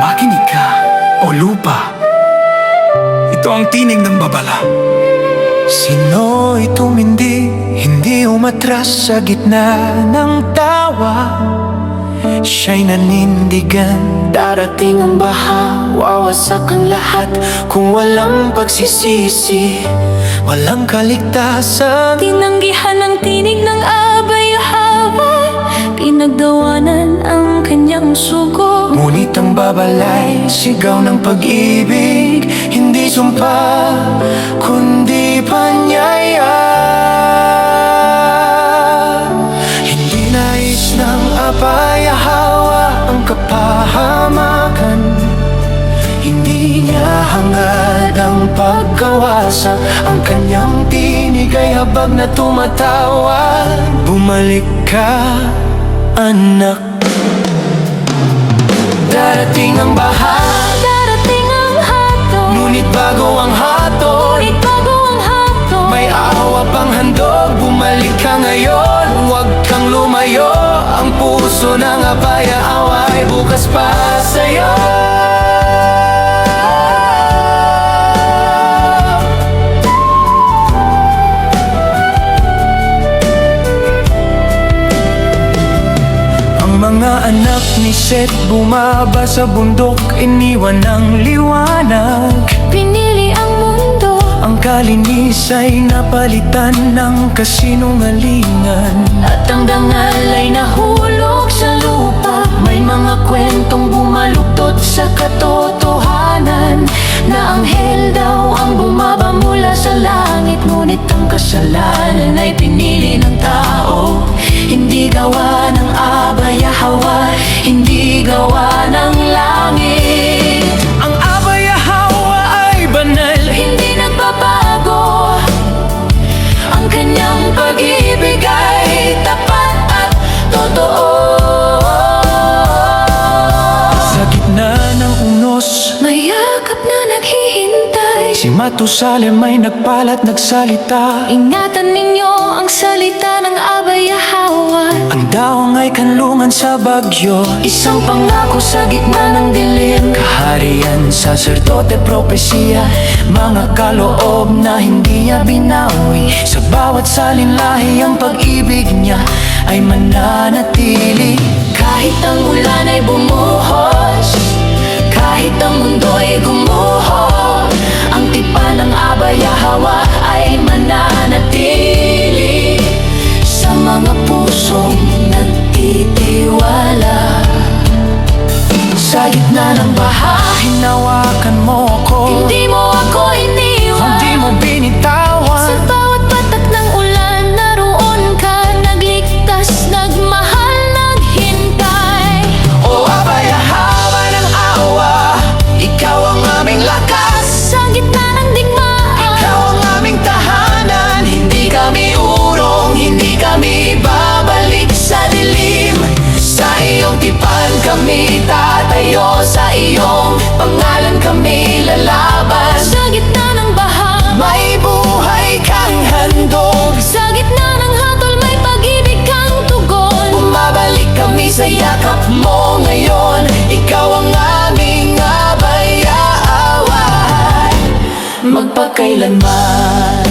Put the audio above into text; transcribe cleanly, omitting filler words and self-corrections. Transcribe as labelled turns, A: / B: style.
A: Makinig ka, o lupa. Ito ang tinig ng babala.
B: Sino'y tumindi, hindi umatras sa gitna ng tawa. Siya'y nanindigan, darating ang baha, wawasak ang lahat kung walang pagsisisi, walang kaligtasan.
C: Tinanggihan ang tinig ng abay-hawa, pinagdawanan ang kanyang sugo.
B: Ngunit ang babalay, sigaw ng pag-ibig, hindi sumpa, kundi panyaya. Hindi nais ng abay-hawa ang kapahamakan, hindi niya hangad ang pagkawasak. Ang kanyang tinig ay habag na tumatawag. Bumalik ka, anak. Darating ang baha,
C: Darating ang hatol,
B: ngunit bago ang hatol,
C: ngunit bago ang hatol,
B: may awa pang handog. Bumalik ka ngayon, huwag kang lumayo. Ang puso ng abaya-awa ay bukas pa sa'yo. Mga anak ni Seth bumaba sa bundok, iniwan ng liwanag.
C: pinili ang mundo,
B: Ang kalinis ay napalitan ng kasinungalingan,
C: at ang dangal ay nahulog sa lupa.
B: may mga kwentong bumaluktot sa katotohanan, na anghel daw ang bumaba mula sa langit. Ngunit ang kasalanan ay pinili ng tao, hindi gawa ng abaya-hawa, hindi gawa ng langit. Ang abaya-hawa ay banal,
C: Hindi nagbabago,
B: ang kanyang pag-ibig ay tapat at totoo. Sa gitna ng unos,
C: may yakap na naghihintay.
B: si Matusalem ay nagpalat nagsalita.
C: Ingatan ninyo ang salita ng abaya-hawa.
B: Ang daong ay kanlungan sa bagyo, isang pangako sa gitna ng dilim. Kaharian, saserdote, propesiya, mga kaloob na hindi niya binawi. Sa bawat salinlahi ang pag-ibig niya ay mananatili.
C: Kahit ang ulan ay bumuhos, kahit ang mundo ay gumuho, ang tipan ng abaya-hawa ay mananatili
B: Sa mga pusong nagtitiwala. Sa gitna ng baha, hinawakan mo ko,
C: Hindi mo ako iniwan,
B: hindi mo
C: sa
B: binitawan.
C: bawat patak ng ulan naroon ka, nagligtas, nagmahal, naghintay.
B: O abaya-hawa ng awa, ikaw ang aming lakas,
C: Sa gitna ng digmaan,
B: ikaw ang aming tahanan. Hindi kami urong, hindi kami babalik sa dilim. Sa iyong tipan kami tatayo, sa iyong pangalan kami lalaban.
C: sa gitna ng baha,
B: May buhay kang handog,
C: sa gitna ng hatol may pag-ibig kang tugon.
B: bumabalik kami sa yakap mo ngayon. Ikaw ang aming abaya-awa, magpakailanman.